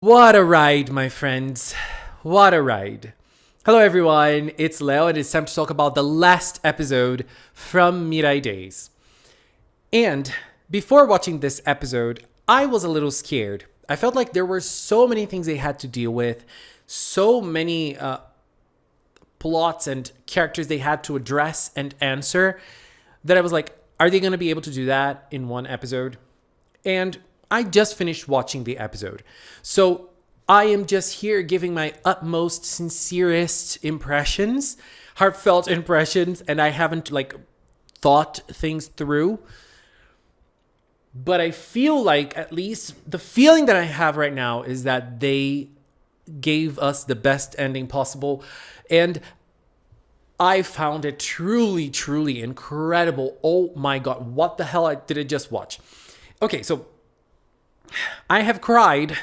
What a ride, my friends. What a ride. Hello, everyone. It's Leo, and it's time to talk about the last episode from MIRAI Days. And before watching this episode, I was a little scared. I felt like there were so many things they had to deal with, so many plots and characters they had to address and answer, that I was like, are they going to be able to do that in one episode? And I just finished watching the episode. So I am just here giving my utmost, sincerest impressions, heartfelt impressions, and I haven't thought things through. But I feel like, at least the feeling that I have right now is that they gave us the best ending possible. And I found it truly, truly incredible. Oh my God, what the hell did I just watch? Okay, so I have cried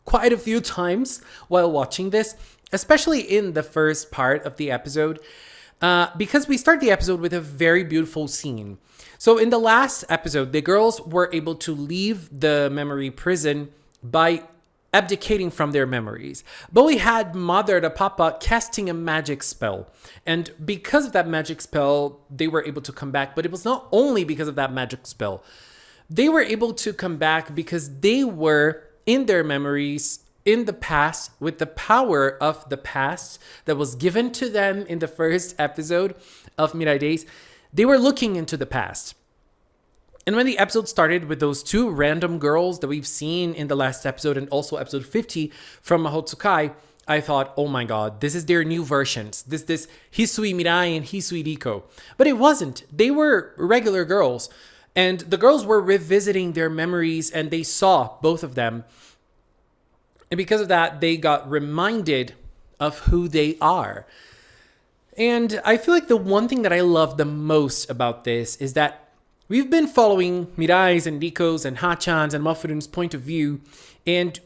quite a few times while watching this, especially in the first part of the episode, because we start the episode with a very beautiful scene. So in the last episode, the girls were able to leave the memory prison by abdicating from their memories. But we had Mother the Papa casting a magic spell. And because of that magic spell, they were able to come back. But it was not only because of that magic spell. They were able to come back because they were in their memories in the past with the power of the past that was given to them in the first episode of MIRAI Days. They were looking into the past. And when the episode started with those two random girls that we've seen in the last episode and also episode 50 from MAHOU TSUKAI, I thought, oh my God, this is their new versions. This Hisui Mirai and Hisui Riko. But it wasn't. They were regular girls. And the girls were revisiting their memories and they saw both of them. And because of that, they got reminded of who they are. And I feel like the one thing that I love the most about this is that we've been following Mirai's and Riko's and Hachan's and Mofurun's point of view. And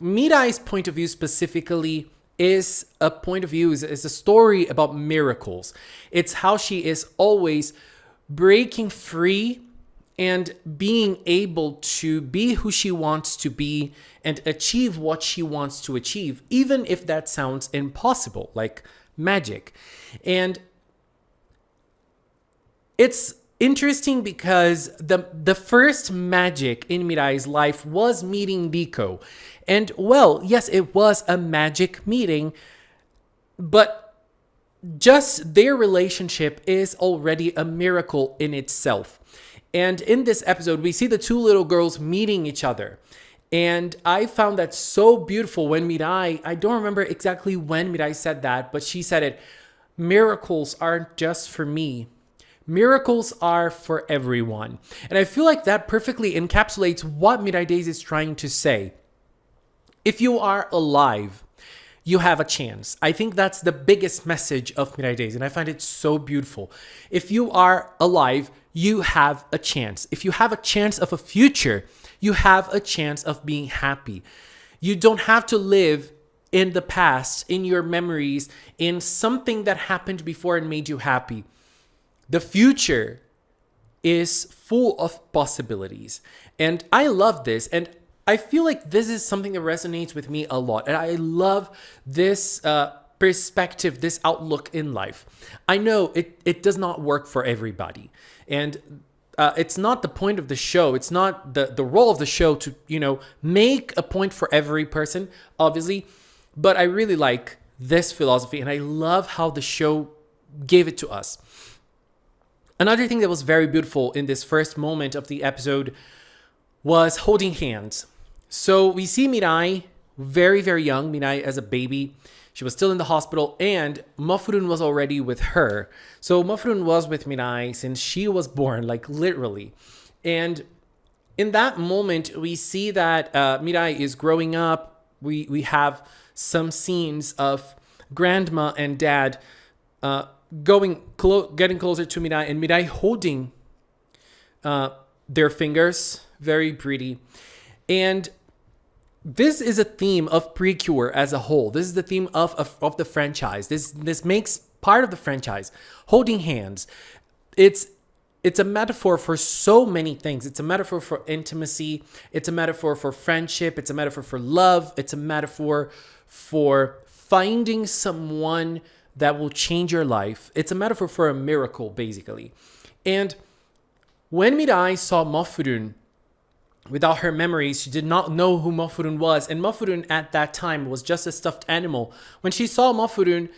Mirai's point of view specifically is a point of view, is a story about miracles. It's how she is always breaking free and being able to be who she wants to be and achieve what she wants to achieve, even if that sounds impossible, like magic. And it's interesting because the first magic in Mirai's life was meeting Riko. And well, yes, it was a magic meeting, but just their relationship is already a miracle in itself. And in this episode, we see the two little girls meeting each other. And I found that so beautiful when Mirai, I don't remember exactly when Mirai said that, but she said it, miracles aren't just for me. Miracles are for everyone. And I feel like that perfectly encapsulates what MIRAI Days is trying to say. If you are alive, you have a chance. I think that's the biggest message of MIRAI Days, and I find it so beautiful. If you are alive, you have a chance. If you have a chance of a future, you have a chance of being happy. You don't have to live in the past, in your memories, in something that happened before and made you happy. The future is full of possibilities. And I love this. And I feel like this is something that resonates with me a lot. And I love this perspective, this outlook in life. I know it does not work for everybody. And it's not the point of the show. It's not the role of the show to, make a point for every person, obviously. But I really like this philosophy. And I love how the show gave it to us. Another thing that was very beautiful in this first moment of the episode was holding hands. So we see Mirai very, very young, Mirai as a baby. She was still in the hospital and Mofurun was already with her. So Mofurun was with Mirai since she was born, like literally. And in that moment, we see that Mirai is growing up. We have some scenes of grandma and dad getting closer to Mirai and Mirai holding their fingers. Very pretty. And this is a theme of PreCure as a whole. This is the theme of the franchise. This makes part of the franchise. Holding hands. It's it's a metaphor for so many things. It's a metaphor for intimacy. It's a metaphor for friendship. It's a metaphor for love. It's a metaphor for finding someone that will change your life. It's a metaphor for a miracle, basically. And when Mirai saw Mofurun without her memories, she did not know who Mofurun was. And Mofurun at that time was just a stuffed animal. When she saw Mofurun,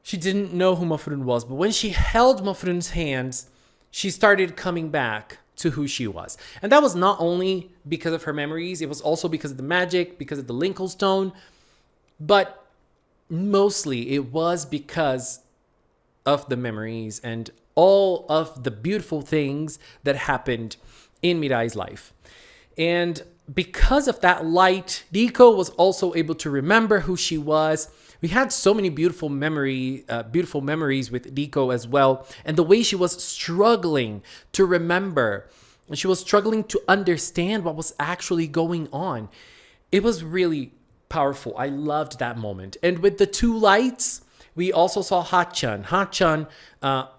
she didn't know who Mofurun was. But when she held Mofurun's hands, she started coming back to who she was. And that was not only because of her memories, it was also because of the magic, because of the Linkle Stone, but mostly it was because of the memories and all of the beautiful things that happened in Mirai's life. And because of that light, Riko was also able to remember who she was. We had so many beautiful memories with Riko as well. And the way she was struggling to remember, and she was struggling to understand what was actually going on. It was really powerful. I loved that moment. And with the two lights, we also saw Hachan. Hachan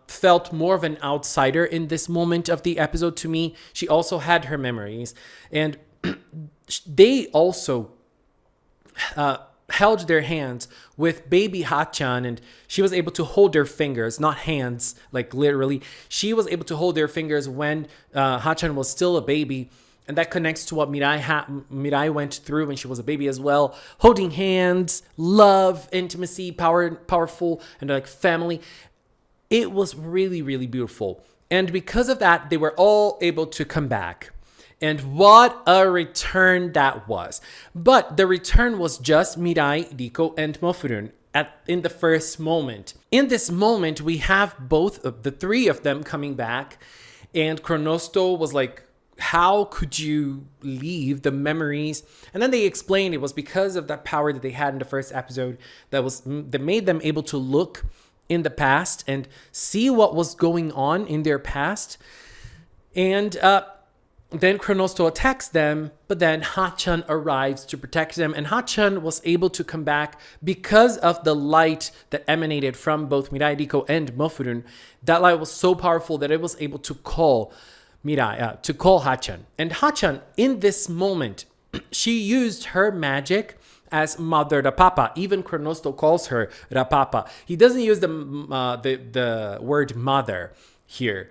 felt more of an outsider in this moment of the episode to me. She also had her memories. And they also held their hands with baby Hachan, and she was able to hold their fingers, not hands, like literally. She was able to hold their fingers when Hachan was still a baby. And that connects to what Mirai went through when she was a baby as well. Holding hands, love, intimacy, powerful, and like family. It was really, really beautiful. And because of that, they were all able to come back. And what a return that was. But the return was just Mirai, Riko, and Mofurun in the first moment. In this moment, we have both of the three of them coming back. And Chronosto was like, how could you leave the memories? And then they explained it was because of that power that they had in the first episode that made them able to look in the past and see what was going on in their past. And then Chronosto attacks them, but then Hachan arrives to protect them. And Hachan was able to come back because of the light that emanated from both Mirai, Riko, and Mofurun. That light was so powerful that it was able to call Mirai, to call Hachan. And Hachan, in this moment, she used her magic as Mother Rapapa. Even Chronosto calls her Rapapa. He doesn't use the word mother here.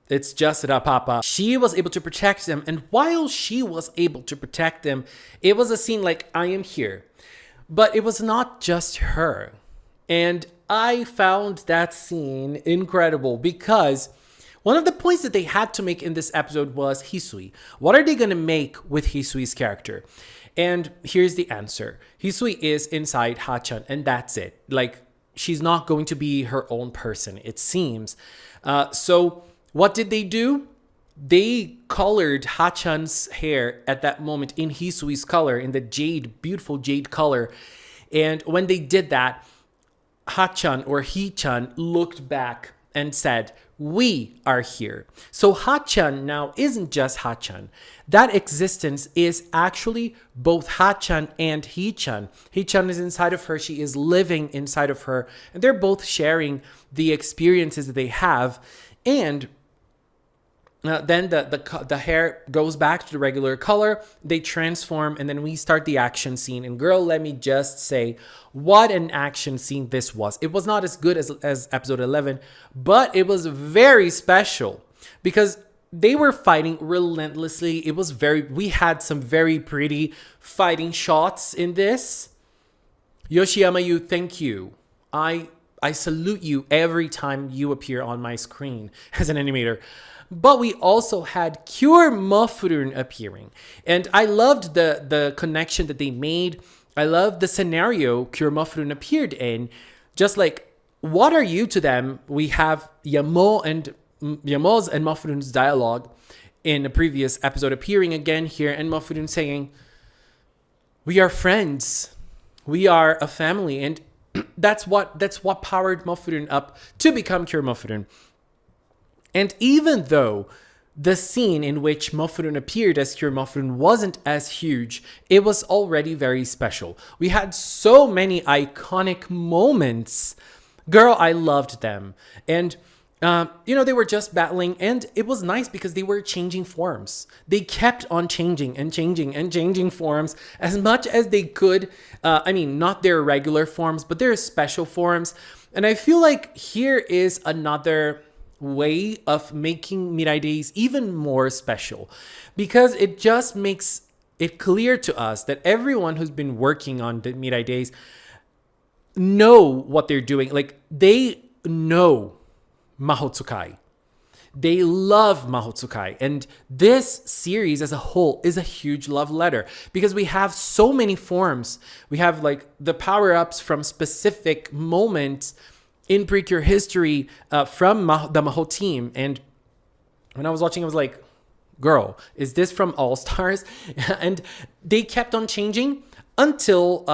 It's just Rapapa. She was able to protect them. And while she was able to protect them, it was a scene like, I am here. But it was not just her. And I found that scene incredible because one of the points that they had to make in this episode was Hisui. What are they going to make with Hisui's character? And here's the answer. Hisui is inside Hachan, and that's it. Like, she's not going to be her own person, it seems. So what did they do? They colored Hachan's hair at that moment in Hisui's color, in the jade, beautiful jade color. And when they did that, Hachan or Hichan looked back and said, we are here. So Hachan now isn't just Hachan. That existence is actually both Hachan and Hichan. Hichan is inside of her. She is living inside of her. And they're both sharing the experiences that they have. And then the hair goes back to the regular color. They transform, and then we start the action scene. And girl, let me just say, what an action scene this was. It was not as good as episode 11, but it was very special because they were fighting relentlessly. We had some very pretty fighting shots in this. Yoshiyama Yu, thank you. I salute you every time you appear on my screen as an animator. But we also had Cure Mofurun appearing. And I loved the connection that they made. I loved the scenario Cure Mofurun appeared in. Just like, what are you to them? We have Yamo's and Mofurun's dialogue in a previous episode appearing again here. And Mofurun saying, we are friends. We are a family. And that's what powered Mofurun up to become Cure Mofurun. And even though the scene in which Mofurun appeared as Cure Mofurun wasn't as huge, it was already very special. We had so many iconic moments. Girl, I loved them. And They were just battling, and it was nice because they were changing forms. They kept on changing and changing and changing forms as much as they could. Not their regular forms, but their special forms. And I feel like here is another way of making Mirai Days even more special, because it just makes it clear to us that everyone who's been working on the Mirai Days know what they're doing. Like, they know MAHOU TSUKAI. They love MAHOU TSUKAI. And this series as a whole is a huge love letter, because we have so many forms. We have like the power-ups from specific moments in PreCure history from the MAHOU team. And when I was watching, I was like, girl, is this from All Stars? And they kept on changing until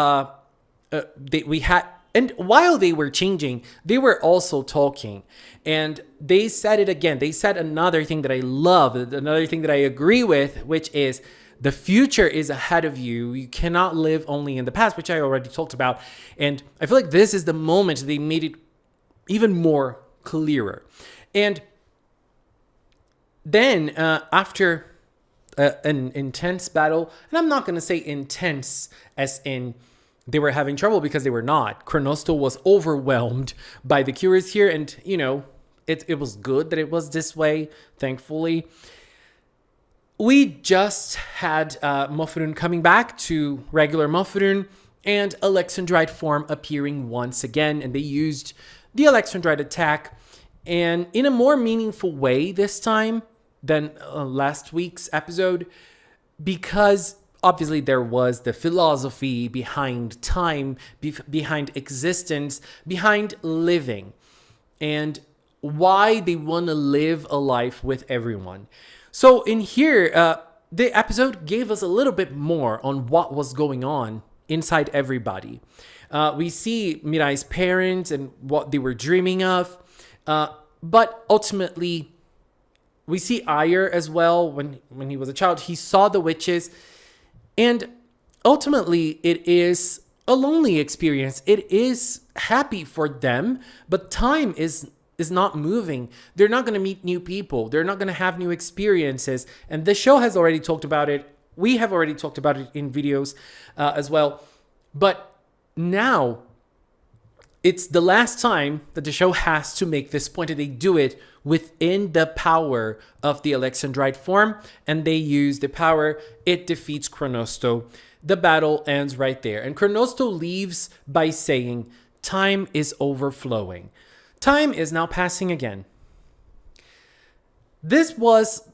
and while they were changing, they were also talking. And they said it again. They said another thing that I love, another thing that I agree with, which is the future is ahead of you. You cannot live only in the past, which I already talked about. And I feel like this is the moment they made it even more clearer. And then after an intense battle, and I'm not going to say intense as in they were having trouble, because they were not. Chronosto was overwhelmed by the cures here, and it was good that it was this way, thankfully. We just had Mofurun coming back to regular Mofurun, and Alexandrite form appearing once again, and they used the Alexandrite attack, and in a more meaningful way this time than last week's episode, because obviously there was the philosophy behind time, behind existence, behind living, and why they want to live a life with everyone. So in here, the episode gave us a little bit more on what was going on inside everybody. We see Mirai's parents and what they were dreaming of, but ultimately we see Ayer as well. When he was a child, he saw the witches. And ultimately, it is a lonely experience. It is happy for them, but time is not moving. They're not going to meet new people. They're not going to have new experiences. And the show has already talked about it. We have already talked about it in videos as well. But now, it's the last time that the show has to make this point, and they do it within the power of the Alexandrite form, and they use the power. It defeats Chronosto. The battle ends right there, and Chronosto leaves by saying, time is overflowing. Time is now passing again. This was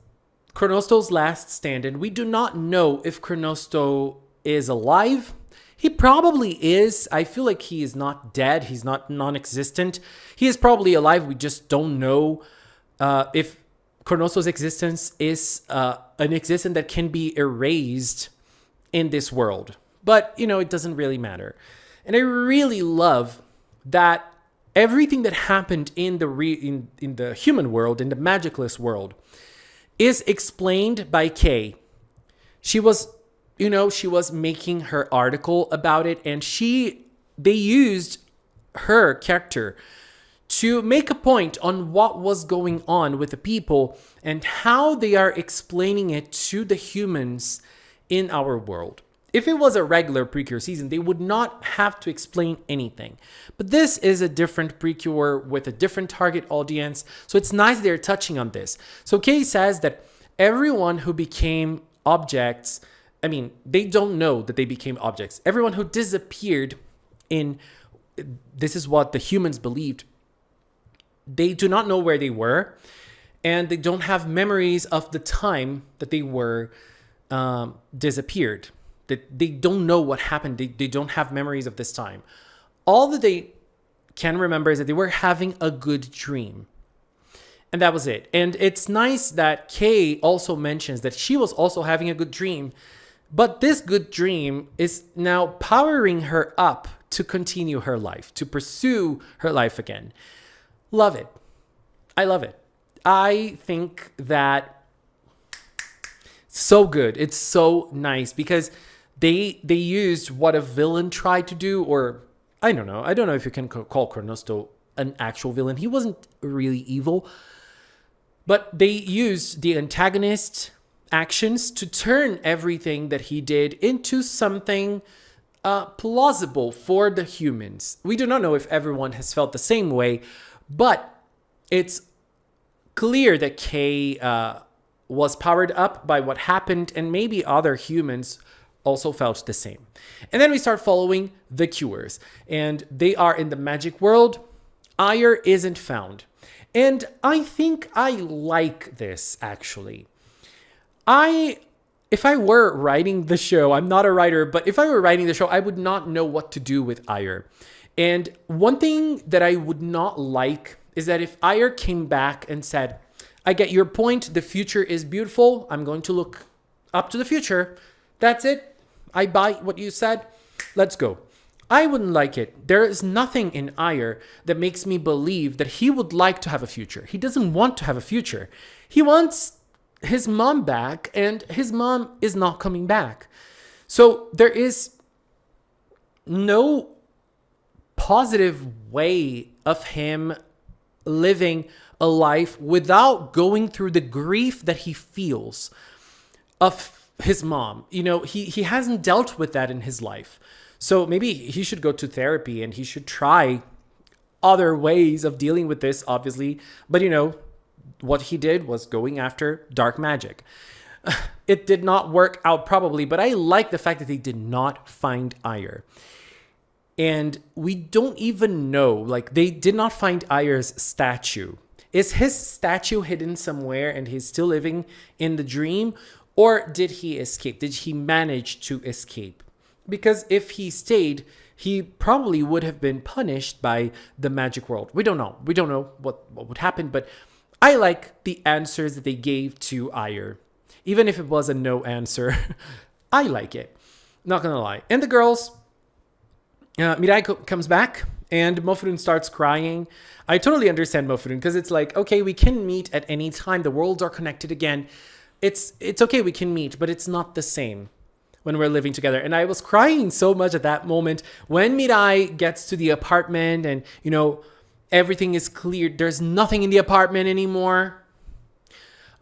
Chronosto's last stand, and we do not know if Chronosto is alive. He probably is. I feel like he is not dead. He's not non-existent. He is probably alive. We just don't know if Chronosto's existence is an existence that can be erased in this world. But, it doesn't really matter. And I really love that everything that happened in the human world, in the magicless world, is explained by Kay. She was making her article about it, and they used her character to make a point on what was going on with the people and how they are explaining it to the humans in our world. If it was a regular PreCure season, they would not have to explain anything. But this is a different PreCure with a different target audience, so it's nice they're touching on this. So Kay says that everyone who became objects, they don't know that they became objects. Everyone who disappeared this is what the humans believed, they do not know where they were, and they don't have memories of the time that they were disappeared. That they don't know what happened. They don't have memories of this time. All that they can remember is that they were having a good dream. And that was it. And it's nice that Kay also mentions that she was also having a good dream, but this good dream is now powering her up to continue her life, to pursue her life again. Love it. I love it. I think that so good. It's so nice because they used what a villain tried to do, or I don't know. I don't know if you can call Chronosto an actual villain. He wasn't really evil, but they used the antagonist actions to turn everything that he did into something plausible for the humans. We do not know if everyone has felt the same way, but it's clear that Kay was powered up by what happened, and maybe other humans also felt the same. And then we start following the cures, and they are in the magic world. Ire isn't found. And I think I like this, actually. If I were writing the show, I'm not a writer, but if I were writing the show, I would not know what to do with Ire. And one thing that I would not like is that if Ire came back and said, I get your point, the future is beautiful, I'm going to look up to the future, that's it, I buy what you said, let's go. I wouldn't like it. There is nothing in Ire that makes me believe that he would like to have a future. He doesn't want to have a future. He wants his mom back, and his mom is not coming back. So there is no positive way of him living a life without going through the grief that he feels of his mom. You know, he hasn't dealt with that in his life. So maybe he should go to therapy and he should try other ways of dealing with this, obviously. But, you know, what he did was going after dark magic. It did not work out probably, but I like the fact that they did not find Ire. And we don't even know, like, they did not find Ire's statue. Is his statue hidden somewhere and he's still living in the dream? Or did he escape? Did he manage to escape? Because if he stayed, he probably would have been punished by the magic world. We don't know. We don't know what would happen, but I like the answers that they gave to Ire. Even if it was a no answer, I like it. Not gonna lie. And the girls, Mirai comes back and Mofurun starts crying. I totally understand Mofurun because it's like, okay, we can meet at any time. The worlds are connected again. It's okay, we can meet, but it's not the same when we're living together. And I was crying so much at that moment when Mirai gets to the apartment and, you know, everything is cleared. There's nothing in the apartment anymore.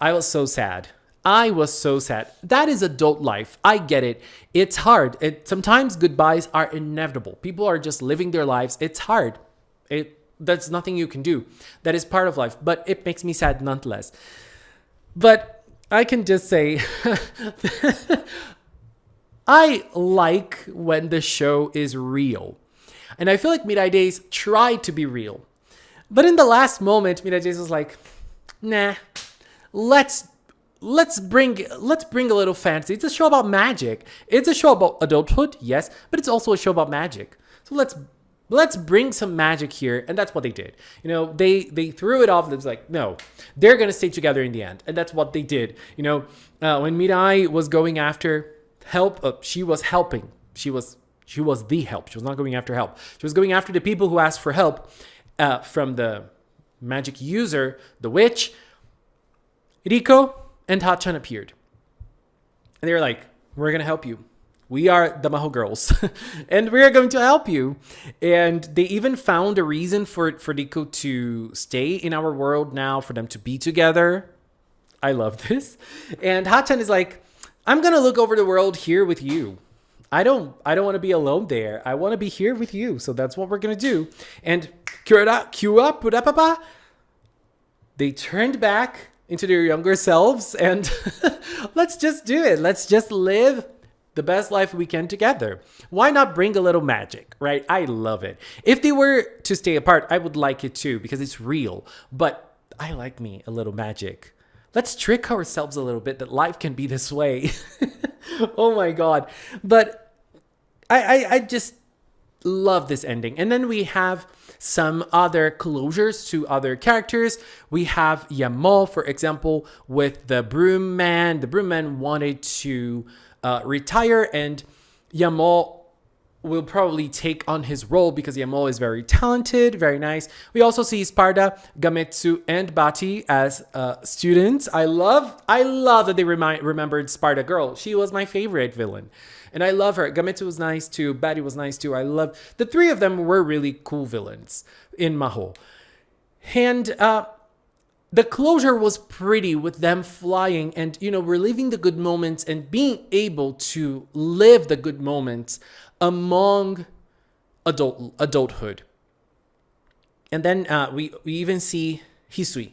I was so sad. I was so sad. That is adult life. I get it. It's hard. Sometimes goodbyes are inevitable. People are just living their lives. It's hard. That's nothing you can do. That is part of life. But it makes me sad nonetheless. But I can just say, I like when the show is real. And I feel like Mirai Days tried to be real. But in the last moment, Mirai Days was like, nah, let's bring a little fantasy. It's a show about magic. It's a show about adulthood, yes, but it's also a show about magic. So let's bring some magic here, and that's what they did. You know, they threw it off. It was like, no, they're gonna stay together in the end, and that's what they did. You know, when Mirai was going after help, she was helping. She was the help. She was not going after help. She was going after the people who asked for help from the magic user, the witch. Riko and Hachan appeared. And they were like, we're going to help you. We are the MAHOU girls. And we're going to help you. And they even found a reason for Riko to stay in our world now, for them to be together. I love this. And Hachan is like, I'm going to look over the world here with you. I don't want to be alone there. I want to be here with you. So that's what we're going to do. And they turned back into their younger selves and let's just do it. Let's just live the best life we can together. Why not bring a little magic, right? I love it. If they were to stay apart, I would like it too because it's real. But I like me a little magic. Let's trick ourselves a little bit that life can be this way. Oh my God. But I just love this ending. And then we have some other closures to other characters. We have Yamo, for example, with the broom man. The broom man wanted to retire, and Yamo will probably take on his role because Yamou is very talented, very nice. We also see Sparda, Gametsu, and Bati as students. I love that they remembered Sparda Girl. She was my favorite villain. And I love her. Gametsu was nice too. Bati was nice too. I love the three of them were really cool villains in MAHOU. And the closure was pretty with them flying and, reliving the good moments and being able to live the good moments among adulthood. And then we even see Hisui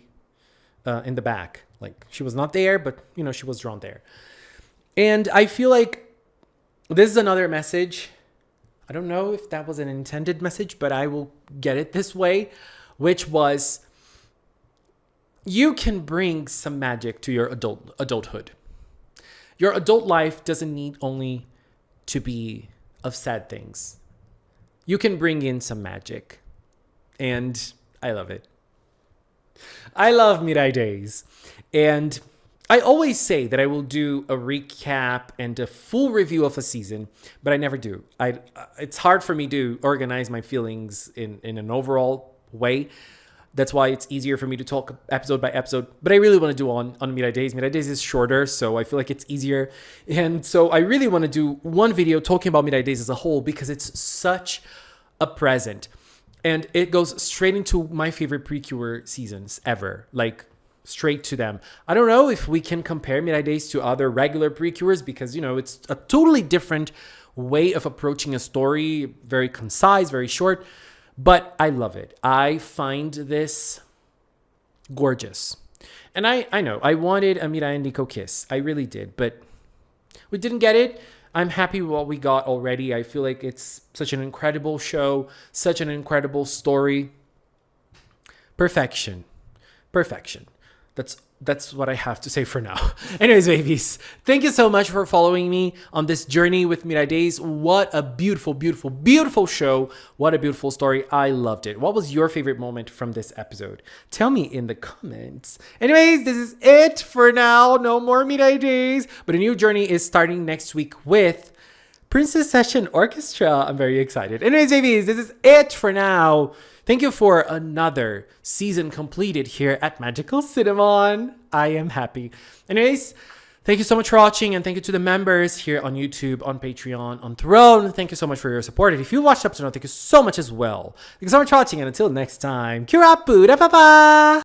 in the back. Like, she was not there, but, she was drawn there. And I feel like this is another message. I don't know if that was an intended message, but I will get it this way, which was, you can bring some magic to your adulthood. Your adult life doesn't need only to be of sad things. You can bring in some magic. And I love it. I love Mirai Days. And I always say that I will do a recap and a full review of a season, but I never do. It's hard for me to organize my feelings in an overall way. That's why it's easier for me to talk episode by episode. But I really want to do on Mirai Days. Mirai Days is shorter, so I feel like it's easier. And so I really want to do one video talking about Mirai Days as a whole because it's such a present. And it goes straight into my favorite PreCure seasons ever. Like, straight to them. I don't know if we can compare Mirai Days to other regular PreCures because, it's a totally different way of approaching a story. Very concise, very short. But I love it. I find this gorgeous. And I know, I wanted a Mirai and Nico kiss. I really did. But we didn't get it. I'm happy with what we got already. I feel like it's such an incredible show. Such an incredible story. Perfection. That's what I have to say for now. Anyways, babies, thank you so much for following me on this journey with Mirai Days. What a beautiful, beautiful, beautiful show. What a beautiful story. I loved it. What was your favorite moment from this episode? Tell me in the comments. Anyways, this is it for now. No more Mirai Days. But a new journey is starting next week with Princess Session Orchestra. I'm very excited. Anyways, babies, this is it for now. Thank you for another season completed here at Magical Cinnamon. I am happy. Anyways, thank you so much for watching, and thank you to the members here on YouTube, on Patreon, on Throne. Thank you so much for your support. And if you watched up to now, thank you so much as well. Thank you so much for watching, and until next time, Kira Buddha Papa!